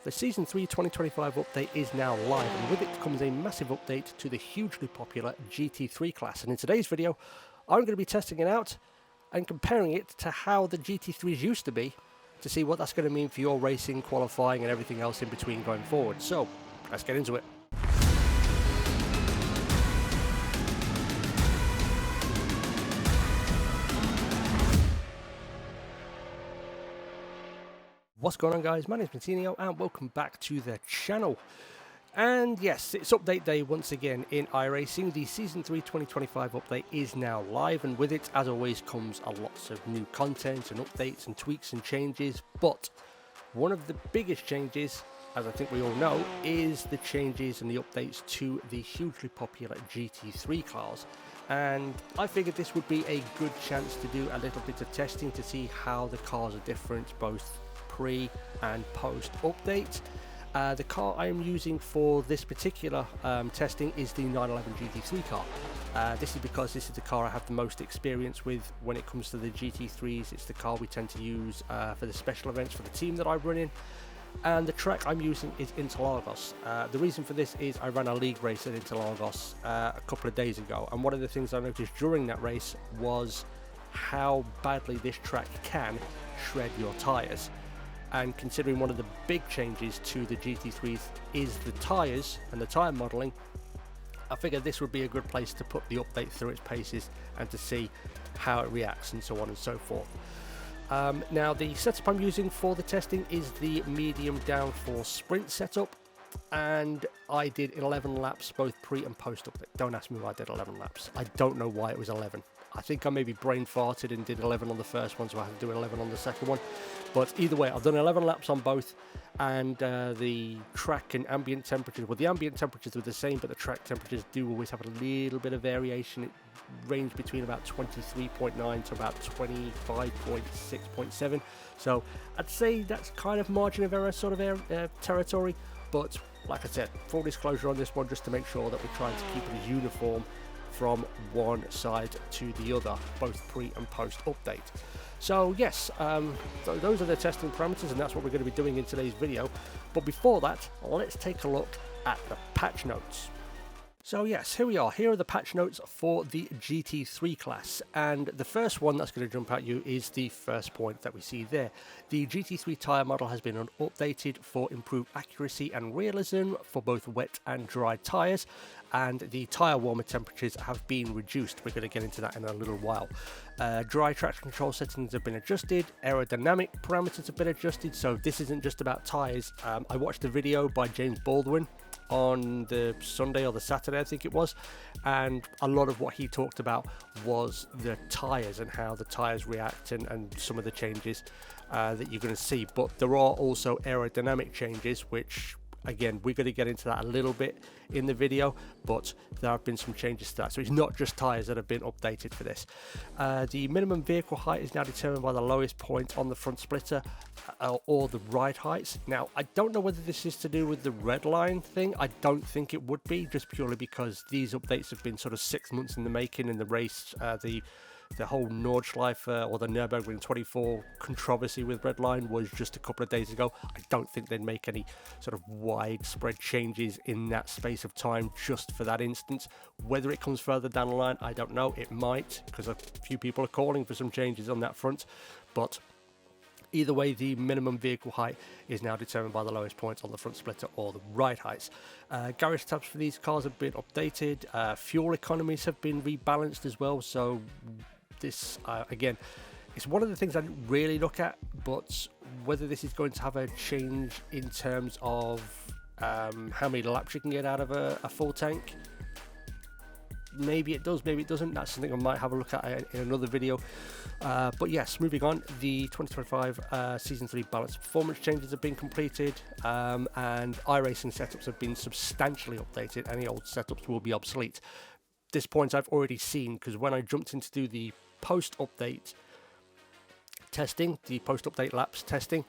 The Season 3 2025 update is now live, and with it comes a massive update to the hugely popular GT3 class. And in today's video, I'm going to be testing it out and comparing it to how the GT3s used to be to see what that's going to mean for your racing, qualifying, and everything else in between going forward. So, let's get into it. What's going on, guys? My name is Martinio and welcome back to the channel. And yes, it's update day once again in iRacing. The Season 3 2025 update is now live, and with it, as always, comes a lots of new content and updates and tweaks and changes. But one of the biggest changes, as I think we all know, is the changes and the updates to the hugely popular GT3 cars. And I figured this would be a good chance to do a little bit of testing to see how the cars are different, both pre and post update. The car I am using for this particular testing is the 911 GT3 car. This is because this is the car I have the most experience with when it comes to the GT3s. It's the car we tend to use for the special events for the team that I run in. And the track I'm using is Interlagos. The reason for this is I ran a league race at Interlagos a couple of days ago, and one of the things I noticed during that race was how badly this track can shred your tyres. And considering one of the big changes to the GT3s is the tyres and the tyre modelling, I figured this would be a good place to put the update through its paces and to see how it reacts and so on and so forth. Now, the setup I'm using for the testing is the medium downforce sprint setup, and I did 11 laps both pre and post update. Don't ask me why I did 11 laps. I don't know why it was 11. I think I maybe brain farted and did 11 on the first one, so I had to do 11 on the second one. But either way, I've done 11 laps on both, and the track and ambient temperatures, well, the ambient temperatures were the same, but the track temperatures do always have a little bit of variation. It ranged between about 23.9 to about 25.6.7. So I'd say that's kind of margin of error sort of territory. But like I said, full disclosure on this one, just to make sure that we're trying to keep it as uniform from one side to the other, both pre and post update. So yes, those are the testing parameters, and that's what we're going to be doing in today's video. But before that, let's take a look at the patch notes. So yes, here we are. Here are the patch notes for the GT3 class, and the first one that's going to jump at you is the first point that we see there. The GT3 tyre model has been updated for improved accuracy and realism for both wet and dry tyres, and the tyre warmer temperatures have been reduced. We're going to get into that in a little while. Dry traction control settings have been adjusted, aerodynamic parameters have been adjusted, so this isn't just about tyres. I watched a video by James Baldwin on the Sunday or the Saturday, I think it was, and a lot of what he talked about was the tyres and how the tyres react and some of the changes that you're going to see. But there are also aerodynamic changes, which again, we're going to get into that a little bit in the video, but there have been some changes to that. So it's not just tyres that have been updated for this. The minimum vehicle height is now determined by the lowest point on the front splitter or the ride heights. Now, I don't know whether this is to do with the red line thing. I don't think it would be, just purely because these updates have been sort of 6 months in the making in the race. The whole Nordschleife or the Nürburgring 24 controversy with Redline was just a couple of days ago. I don't think they'd make any sort of widespread changes in that space of time just for that instance. Whether it comes further down the line, I don't know. It might, because a few people are calling for some changes on that front. But either way, the minimum vehicle height is now determined by the lowest points on the front splitter or the ride heights. Garage tabs for these cars have been updated. Fuel economies have been rebalanced as well. So this, again, it's one of the things I didn't really look at, but whether this is going to have a change in terms of how many laps you can get out of a full tank, maybe it does, maybe it doesn't. That's something I might have a look at in another video. But yes, moving on, the 2025 Season 3 balance performance changes have been completed, and iRacing setups have been substantially updated. Any old setups will be obsolete. This point I've already seen, because when I jumped in to do the post-update testing, the post-update laps testing,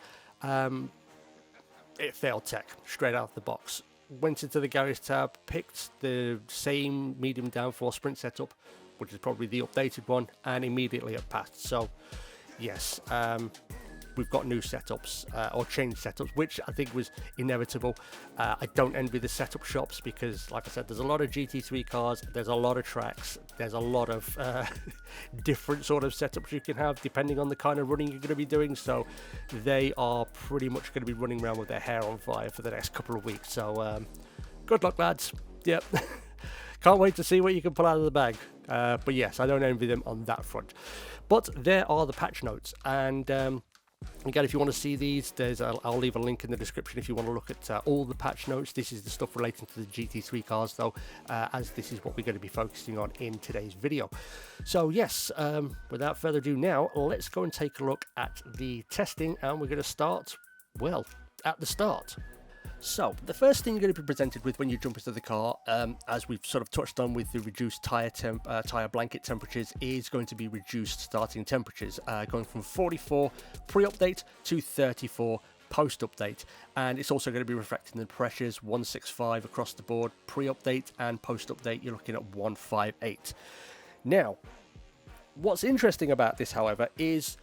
it failed tech straight out of the box. Went into the garage tab, picked the same medium downforce sprint setup, which is probably the updated one, and immediately it passed. So yes, we've got new setups or changed setups, which I think was inevitable. I don't envy the setup shops because, like I said, there's a lot of GT3 cars, there's a lot of tracks, there's a lot of different sort of setups you can have depending on the kind of running you're going to be doing. So they are pretty much going to be running around with their hair on fire for the next couple of weeks. So good luck, lads. Yep. Can't wait to see what you can pull out of the bag. But yes, I don't envy them on that front. But there are the patch notes, and again, if you want to see these, I'll leave a link in the description if you want to look at all the patch notes. This is the stuff relating to the GT3 cars, though, as this is what we're going to be focusing on in today's video. So yes, without further ado now, let's go and take a look at the testing, and we're going to start, well, at the start. So, the first thing you're going to be presented with when you jump into the car, as we've sort of touched on with the reduced tyre blanket temperatures, is going to be reduced starting temperatures, going from 44 pre-update to 34 post-update. And it's also going to be reflecting the pressures, 165 across the board, pre-update, and post-update you're looking at 158. Now, what's interesting about this, however, is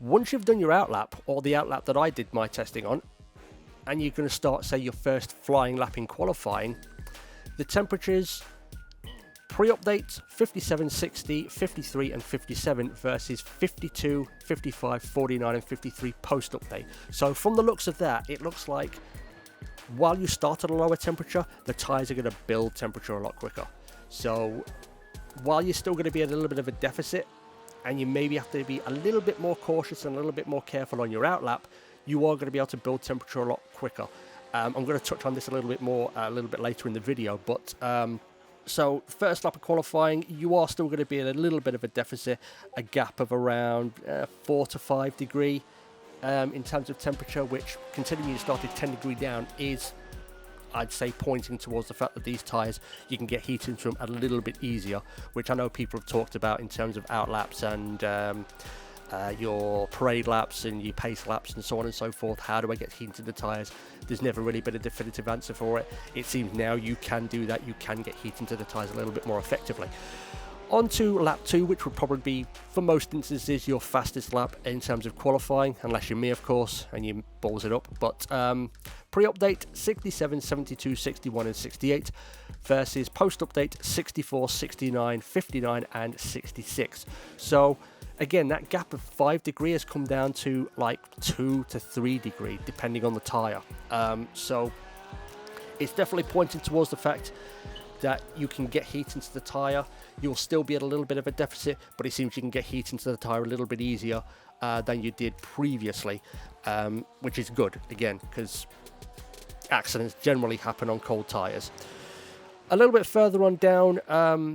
once you've done your outlap, or the outlap that I did my testing on, and you're going to start, say, your first flying lap in qualifying, the temperatures pre-update 57, 60, 53 and 57 versus 52, 55, 49 and 53 post-update. So from the looks of that, it looks like while you start at a lower temperature, the tyres are going to build temperature a lot quicker. So while you're still going to be at a little bit of a deficit, and you maybe have to be a little bit more cautious and a little bit more careful on your outlap, you are going to be able to build temperature a lot quicker. I'm going to touch on this a little bit more a little bit later in the video, but so first lap of qualifying, you are still going to be in a little bit of a deficit, a gap of around 4 to 5 degree in terms of temperature, which, considering you started 10 degree down, is, I'd say, pointing towards the fact that these tyres, you can get heat into them a little bit easier, which I know people have talked about in terms of outlaps and your parade laps and your pace laps and so on and so forth. How do I get heat into the tyres? There's never really been a definitive answer for it. It seems now you can do that. You can get heat into the tyres a little bit more effectively. On to lap 2, which would probably be, for most instances, your fastest lap in terms of qualifying, unless you're me, of course, and you balls it up. But pre-update 67, 72, 61 and 68 versus post-update 64, 69, 59 and 66. So again, that gap of 5 degrees has come down to like 2 to 3 degrees, depending on the tyre. So it's definitely pointing towards the fact that you can get heat into the tyre. You'll still be at a little bit of a deficit, but it seems you can get heat into the tyre a little bit easier than you did previously, which is good, again, because accidents generally happen on cold tyres. A little bit further on down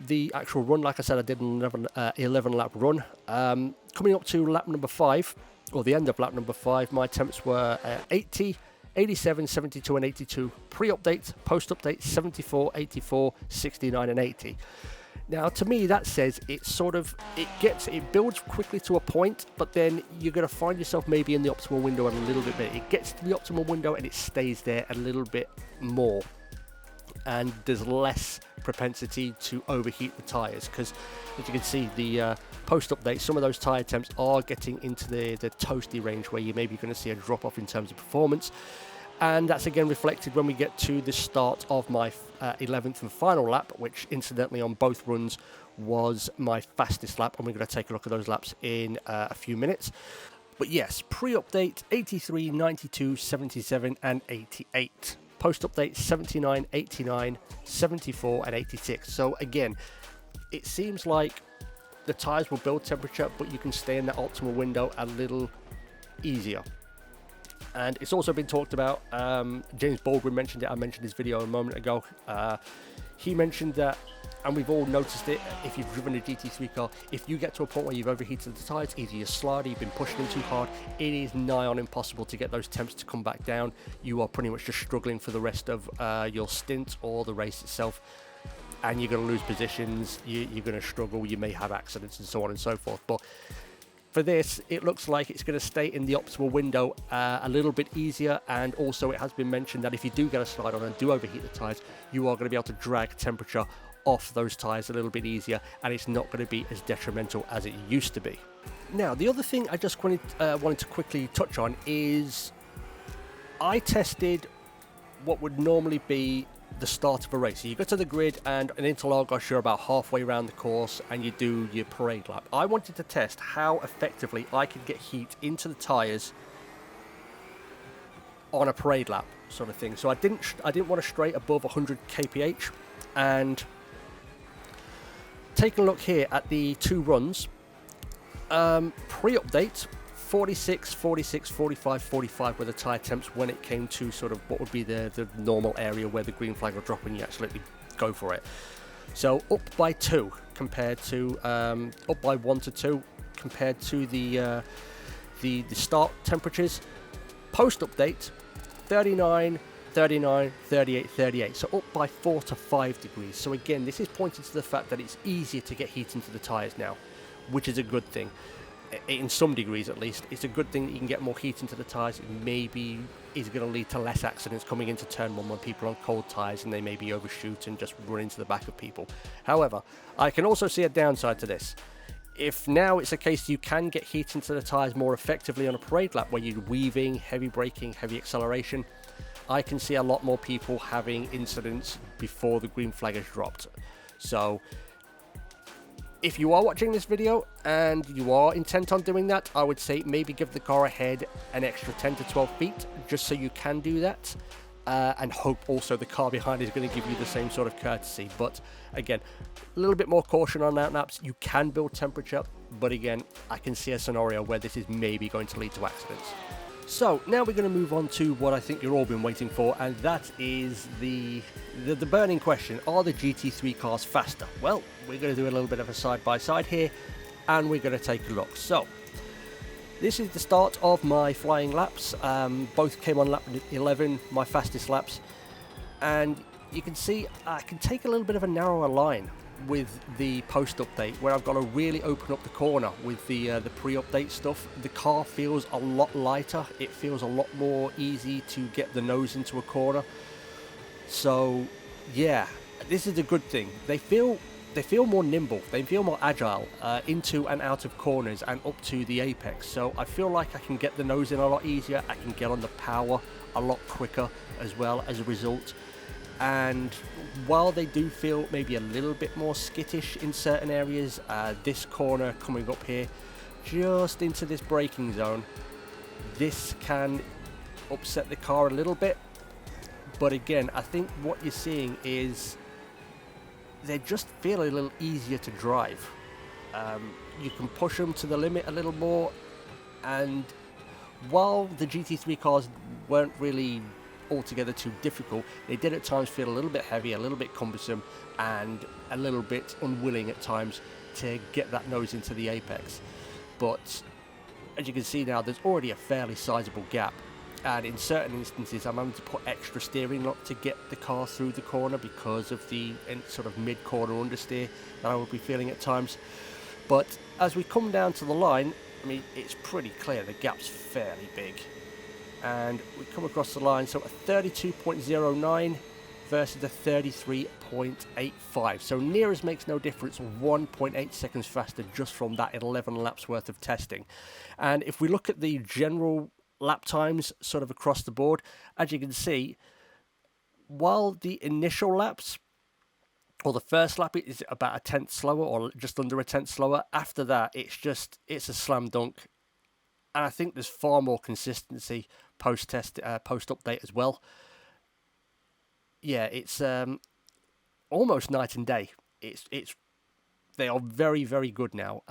the actual run, like I said, I did an 11 lap run. Coming up to lap number 5, or the end of lap number 5, my temps were 80, 87, 72 and 82 pre-update, post-update 74, 84, 69 and 80. Now, to me, that says it builds quickly to a point, but then you're going to find yourself maybe in the optimal window a little bit. It gets to the optimal window and it stays there a little bit more. And there's less propensity to overheat the tyres, because as you can see, the post-update, some of those tyre temps are getting into the toasty range, where you may be going to see a drop-off in terms of performance. And that's again reflected when we get to the start of my 11th and final lap, which incidentally on both runs was my fastest lap, and we're going to take a look at those laps in a few minutes. But yes, pre-update 83, 92, 77 and 88. Post-update 79, 89, 74 and 86. So again, it seems like the tyres will build temperature, but you can stay in that optimal window a little easier. And it's also been talked about, James Baldwin mentioned it, I mentioned his video a moment ago. He mentioned that, and we've all noticed it, if you've driven a GT3 car, if you get to a point where you've overheated the tyres, either you're sliding, you've been pushing them too hard, it is nigh on impossible to get those temps to come back down. You are pretty much just struggling for the rest of your stint or the race itself, and you're going to lose positions, you're going to struggle, you may have accidents and so on and so forth. But for this, it looks like it's going to stay in the optimal window a little bit easier, and also it has been mentioned that if you do get a slide on and do overheat the tyres, you are going to be able to drag temperature off those tyres a little bit easier, and it's not going to be as detrimental as it used to be. Now, the other thing I just wanted to quickly touch on is I tested what would normally be the start of a race. So you go to the grid and an interlagos, you're about halfway around the course and you do your parade lap. I wanted to test how effectively I could get heat into the tyres on a parade lap sort of thing. So I didn't want to stray above 100 kph, and taking a look here at the two runs, pre-update 46, 46, 45, 45 were the tire temps when it came to sort of what would be the normal area where the green flag will drop when you actually go for it. So up by 2 compared to up by 1 to 2 compared to the start temperatures. Post update 39, 39, 38, 38, so up by 4 to 5 degrees. So again, this is pointing to the fact that it's easier to get heat into the tyres now, which is a good thing. In some degrees at least, it's a good thing that you can get more heat into the tyres. It maybe is going to lead to less accidents coming into turn 1 when people are on cold tyres and they maybe overshoot and just run into the back of people. However, I can also see a downside to this. If now it's a case you can get heat into the tyres more effectively on a parade lap where you're weaving, heavy braking, heavy acceleration, I can see a lot more people having incidents before the green flag is dropped. So if you are watching this video and you are intent on doing that, I would say maybe give the car ahead an extra 10 to 12 feet just so you can do that, and hope also the car behind is going to give you the same sort of courtesy. But again, a little bit more caution on out laps. You can build temperature, but again, I can see a scenario where this is maybe going to lead to accidents. So now we're going to move on to what I think you've all been waiting for, and that is the burning question: are the GT3 cars faster? Well, we're going to do a little bit of a side-by-side here, and we're going to take a look. So this is the start of my flying laps. Both came on lap 11, my fastest laps, and you can see I can take a little bit of a narrower line with the post update, where I've got to really open up the corner with the pre-update stuff. The car feels a lot lighter. It feels a lot more easy to get the nose into a corner. So yeah, this is a good thing. They feel more nimble, they feel more agile into and out of corners and up to the apex. So I feel like I can get the nose in a lot easier. I can get on the power a lot quicker as well as a result. And while they do feel maybe a little bit more skittish in certain areas, this corner coming up here, just into this braking zone, this can upset the car a little bit. But again, I think what you're seeing is they just feel a little easier to drive. You can push them to the limit a little more, and while the GT3 cars weren't really altogether too difficult, they did at times feel a little bit heavy, a little bit cumbersome, and a little bit unwilling at times to get that nose into the apex. But as you can see now, there's already a fairly sizable gap, and in certain instances I'm having to put extra steering lock to get the car through the corner because of the sort of mid-corner understeer that I would be feeling at times. But as we come down to the line, I mean, it's pretty clear the gap's fairly big. And we come across the line, so a 32.09 versus a 33.85. So near as makes no difference, 1.8 seconds faster just from that 11 laps worth of testing. And if we look at the general lap times sort of across the board, as you can see, while the initial laps, or the first lap, is about a tenth slower or just under a tenth slower, after that it's a slam dunk. And I think there's far more consistency post update as well. Yeah, it's almost night and day. They are very, very good now.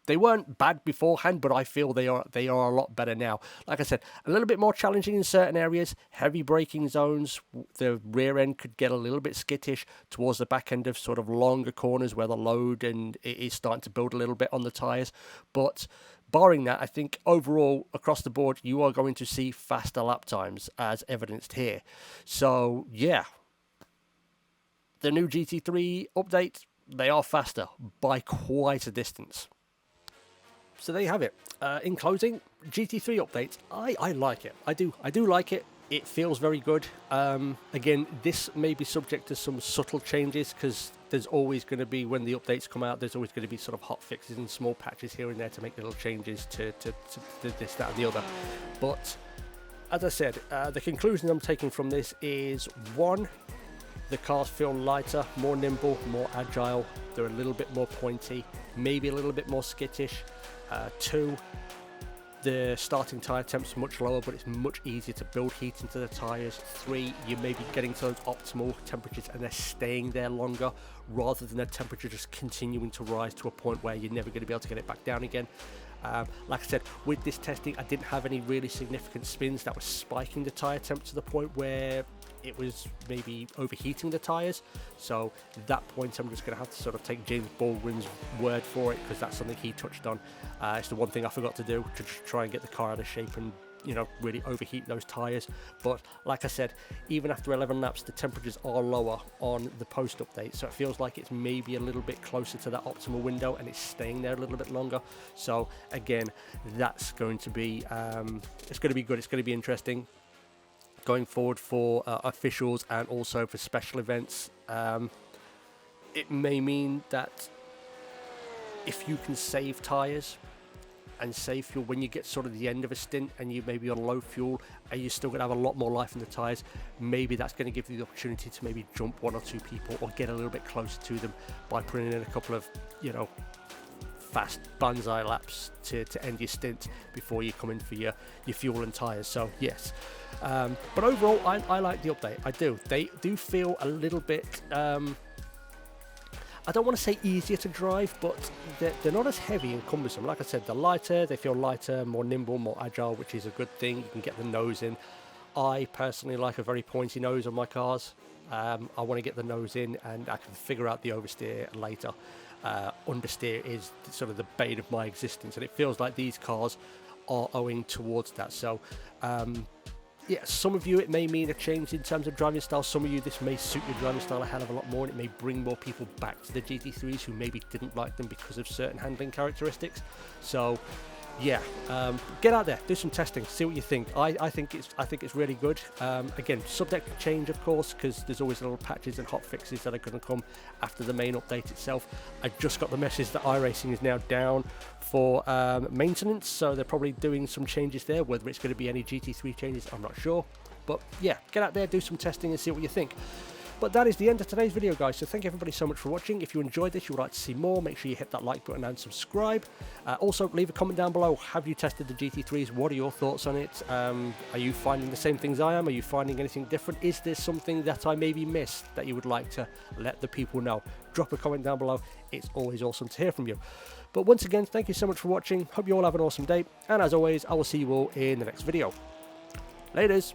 They weren't bad beforehand, but I feel they are a lot better now. Like I said, a little bit more challenging in certain areas. Heavy braking zones, the rear end could get a little bit skittish towards the back end of sort of longer corners where the load and it is starting to build a little bit on the tyres. But barring that, I think overall across the board you are going to see faster lap times as evidenced here. So yeah, the new GT3 update, they are faster by quite a distance. So there you have it. In closing, GT3 update, I like it. I do like it. it feels very good. Again, this may be subject to some subtle changes, because there's always going to be, when the updates come out, there's always going to be sort of hot fixes and small patches here and there to make little changes to this, that and the other. But as I said, the conclusion I'm taking from this is, one, the cars feel lighter, more nimble, more agile. They're a little bit more pointy, maybe a little bit more skittish. Two, the starting tyre temps are much lower, but it's much easier to build heat into the tyres. Three, you may be getting to those optimal temperatures and they're staying there longer, rather than the temperature just continuing to rise to a point where you're never going to be able to get it back down again. Like I said, with this testing, I didn't have any really significant spins that was spiking the tyre temp to the point where it was maybe overheating the tyres. So at that point, I'm just going to have to sort of take James Baldwin's word for it, because that's something he touched on. It's the one thing I forgot to do, to just try and get the car out of shape and, you know, really overheat those tyres. But like I said, even after 11 laps, the temperatures are lower on the post update, so it feels like it's maybe a little bit closer to that optimal window, and it's staying there a little bit longer. So again, that's going to be it's going to be good. It's going to be interesting going forward for officials and also for special events. It may mean that if you can save tyres and save fuel when you get sort of the end of a stint and you may be on low fuel and you're still going to have a lot more life in the tyres, maybe that's going to give you the opportunity to maybe jump one or two people or get a little bit closer to them by putting in a couple of, you know, fast banzai laps to end your stint before you come in for your fuel and tyres. So yes, but overall I like the update. I do. They do feel a little bit I don't want to say easier to drive, but they're not as heavy and cumbersome. Like I said, they're lighter, they feel lighter, more nimble, more agile, which is a good thing. You can get the nose in. I personally like a very pointy nose on my cars. I want to get the nose in and I can figure out the oversteer later. Understeer is sort of the bane of my existence, and it feels like these cars are owing towards that. So yeah, some of you it may mean a change in terms of driving style. Some of you this may suit your driving style a hell of a lot more, and it may bring more people back to the GT3s who maybe didn't like them because of certain handling characteristics. So yeah, get out there, do some testing, see what you think. I think it's really good. Again, subject to change, of course, because there's always little patches and hot fixes that are going to come after the main update itself. I just got the message that iRacing is now down for maintenance, so they're probably doing some changes there. Whether it's going to be any GT3 changes, I'm not sure. But yeah, get out there, do some testing and see what you think. But that is the end of today's video, guys, so thank you everybody so much for watching. If you enjoyed this, you would like to see more, make sure you hit that like button and subscribe. Also, leave a comment down below. Have you tested the GT3s? What are your thoughts on it? Are you finding the same things I am? Are you finding anything different? Is there something that I maybe missed that you would like to let the people know? Drop a comment down below. It's always awesome to hear from you. But once again, thank you so much for watching. Hope you all have an awesome day. And as always, I will see you all in the next video. Laters.